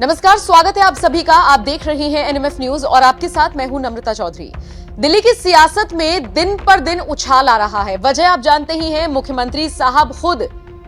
नमस्कार, स्वागत है आप सभी का। आप देख रहे हैं एनएमएफ न्यूज और आपके साथ मैं हूं नम्रता चौधरी। दिल्ली की सियासत में दिन पर दिन उछाल आ रहा है। वजह आप जानते ही हैं, मुख्यमंत्री साहब खुद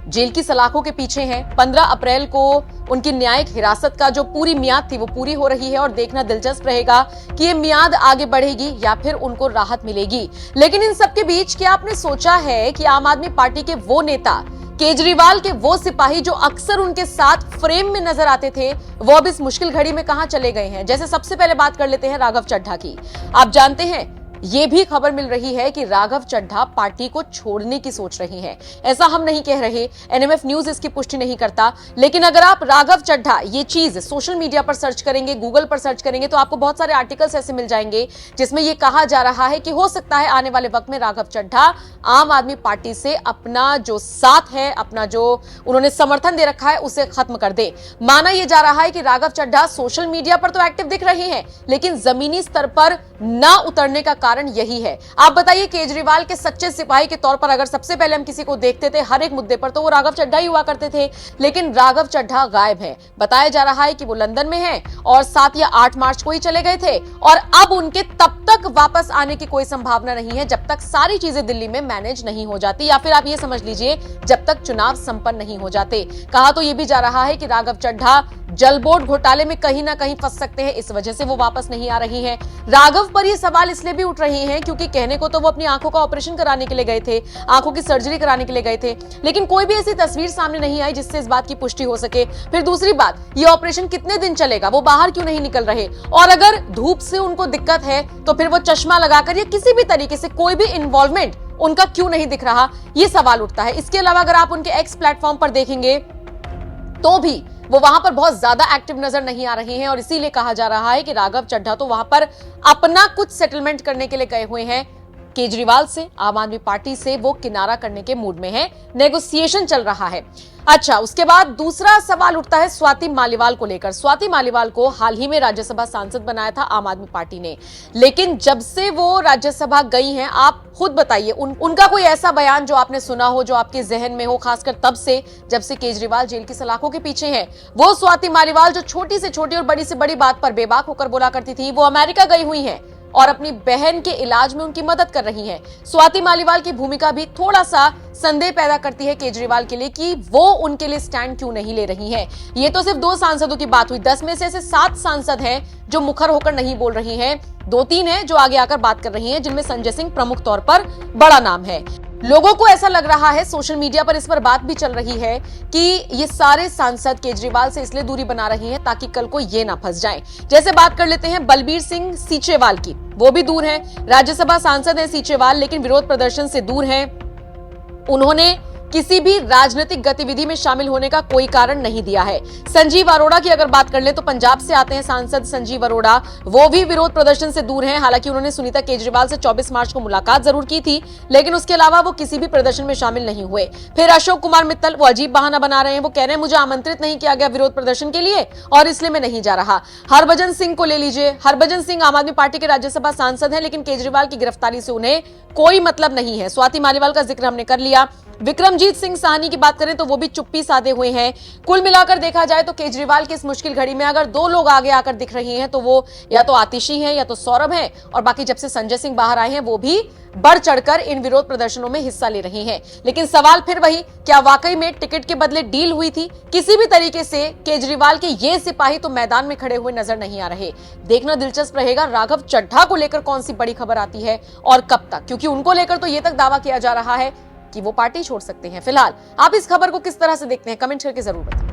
जेल की सलाखों के पीछे हैं। 15 अप्रैल को उनकी न्यायिक हिरासत का जो पूरी मियाद थी वो पूरी हो रही है और देखना दिलचस्प रहेगा कि ये मियाद आगे बढ़ेगी या फिर उनको राहत मिलेगी। लेकिन इन सबके बीच क्या आपने सोचा है कि आम आदमी पार्टी के वो नेता, केजरीवाल के वो सिपाही जो अक्सर उनके साथ फ्रेम में नजर आते थे, वो अब इस मुश्किल घड़ी में कहां चले गए हैं? जैसे सबसे पहले बात कर लेते हैं राघव चड्ढा की। आप जानते हैं, ये भी खबर मिल रही है कि राघव चड्ढा पार्टी को छोड़ने की सोच रही हैं। ऐसा हम नहीं कह रहे, एनएमएफ न्यूज इसकी पुष्टि नहीं करता, लेकिन अगर आप राघव चड्ढा ये चीज सोशल मीडिया पर सर्च करेंगे, गूगल पर सर्च करेंगे, तो आपको बहुत सारे आर्टिकल्स ऐसे मिल जाएंगे जिसमें यह कहा जा रहा है कि हो सकता है आने वाले वक्त में राघव चड्ढा आम आदमी पार्टी से अपना जो साथ है, अपना जो उन्होंने समर्थन दे रखा है, उसे खत्म कर दे। माना यह जा रहा है कि राघव चड्ढा सोशल मीडिया पर तो एक्टिव दिख रहे हैं, लेकिन जमीनी स्तर पर ना उतरने का कारण यही है। आप बताइए, केजरीवाल के सच्चे सिपाही के तौर पर अगर सबसे पहले हम किसी को देखते थे हर एक मुद्दे पर, तो वो राघव चड्ढा ही हुआ करते थे। लेकिन राघव चड्ढा गायब है। बताया जा रहा है कि वो लंदन में हैं और 7 या 8 मार्च को ही चले गए थे और अब उनके तब तक वापस आने की कोई संभावना नहीं है जब तक सारी चीजें दिल्ली में मैनेज नहीं हो जाती, या फिर आप ये समझ लीजिए जब तक चुनाव संपन्न नहीं हो जाते। कहा तो यह भी जा रहा है कि राघव चड्ढा जल बोर्ड घोटाले में कहीं ना कहीं फंस सकते हैं, इस वजह से वो वापस नहीं आ रही हैं। राघव पर ये सवाल इसलिए भी उठ रहे हैं क्योंकि कहने को तो वो अपनी आंखों का ऑपरेशन कराने के लिए गए थे, आंखों की सर्जरी कराने के लिए गए थे, लेकिन कोई भी ऐसी तस्वीर सामने नहीं आई जिससे इस बात की पुष्टि हो सके। फिर दूसरी बात, ये ऑपरेशन कितने दिन चलेगा, वो बाहर क्यों नहीं निकल रहे? और अगर धूप से उनको दिक्कत है तो फिर वो चश्मा लगाकर या किसी भी तरीके से कोई भी इन्वॉल्वमेंट उनका क्यों नहीं दिख रहा, ये सवाल उठता है। इसके अलावा अगर आप उनके एक्स प्लेटफॉर्म पर देखेंगे तो भी वो वहां पर बहुत ज्यादा एक्टिव नजर नहीं आ रहे हैं और इसीलिए कहा जा रहा है कि राघव चड्ढा तो वहां पर अपना कुछ सेटलमेंट करने के लिए गए हुए हैं। केजरीवाल से, आम आदमी पार्टी से वो किनारा करने के मूड में है, नेगोशिएशन चल रहा है। अच्छा, उसके बाद दूसरा सवाल उठता है स्वाति मालीवाल को लेकर। स्वाति मालीवाल को हाल ही में राज्यसभा सांसद बनाया था आम आदमी पार्टी ने, लेकिन जब से वो राज्यसभा गई हैं, आप खुद बताइए उनका कोई ऐसा बयान जो आपने सुना हो, जो आपके जहन में हो, खासकर तब से जब से केजरीवाल जेल की सलाखों के पीछे हैं। वो स्वाति मालीवाल जो छोटी से छोटी और बड़ी से बड़ी बात पर बेबाक होकर बोला करती थी, वो अमेरिका गई हुई है और अपनी बहन के इलाज में उनकी मदद कर रही हैं। स्वाति मालीवाल की भूमिका भी थोड़ा सा संदेह पैदा करती है केजरीवाल के लिए कि वो उनके लिए स्टैंड क्यों नहीं ले रही हैं। ये तो सिर्फ 2 सांसदों की बात हुई, 10 में से ऐसे 7 सांसद हैं जो मुखर होकर नहीं बोल रही हैं। 2-3 हैं जो आगे आकर बात कर रही हैं, जिनमें संजय सिंह प्रमुख तौर पर बड़ा नाम है। लोगों को ऐसा लग रहा है, सोशल मीडिया पर इस पर बात भी चल रही है कि ये सारे सांसद केजरीवाल से इसलिए दूरी बना रही हैं ताकि कल को ये ना फंस जाएं। जैसे बात कर लेते हैं बलबीर सिंह सीचेवाल की, वो भी दूर हैं। राज्यसभा सांसद हैं सीचेवाल, लेकिन विरोध प्रदर्शन से दूर हैं। उन्होंने किसी भी राजनीतिक गतिविधि में शामिल होने का कोई कारण नहीं दिया है। संजीव अरोड़ा की अगर बात कर ले तो पंजाब से आते हैं सांसद संजीव अरोड़ा, वो भी विरोध प्रदर्शन से दूर हैं। हालांकि उन्होंने सुनीता केजरीवाल से 24 मार्च को मुलाकात जरूर की थी, लेकिन उसके अलावा वो किसी भी प्रदर्शन में शामिल नहीं हुए। फिर अशोक कुमार मित्तल, वो अजीब बहाना बना रहे हैं। वो कह रहे हैं मुझे आमंत्रित नहीं किया गया विरोध प्रदर्शन के लिए और इसलिए मैं नहीं जा रहा। हरभजन सिंह को ले लीजिए। हरभजन सिंह आम आदमी पार्टी के राज्यसभा सांसद हैं, लेकिन केजरीवाल की गिरफ्तारी से उन्हें कोई मतलब नहीं है। स्वाति मालीवाल का जिक्र हमने कर लिया। विक्रमजीत सिंह साहनी की बात करें तो वो भी चुप्पी साधे हुए हैं। कुल मिलाकर देखा जाए तो केजरीवाल की इस मुश्किल घड़ी में अगर 2 लोग आगे आकर दिख रही हैं तो वो या तो आतिशी हैं या तो सौरभ हैं, और बाकी जब से संजय सिंह बाहर आए हैं वो भी बढ़ चढ़कर इन विरोध प्रदर्शनों में हिस्सा ले रहे हैं। लेकिन सवाल फिर वही, क्या वाकई में टिकट के बदले डील हुई थी? किसी भी तरीके से केजरीवाल के ये सिपाही तो मैदान में खड़े हुए नजर नहीं आ रहे। देखना दिलचस्प रहेगा राघव चड्ढा को लेकर कौन सी बड़ी खबर आती है और कब तक, क्योंकि उनको लेकर तो ये तक दावा किया जा रहा है कि वो पार्टी छोड़ सकते हैं। फिलहाल आप इस खबर को किस तरह से देखते हैं, कमेंट करके जरूर बताएं।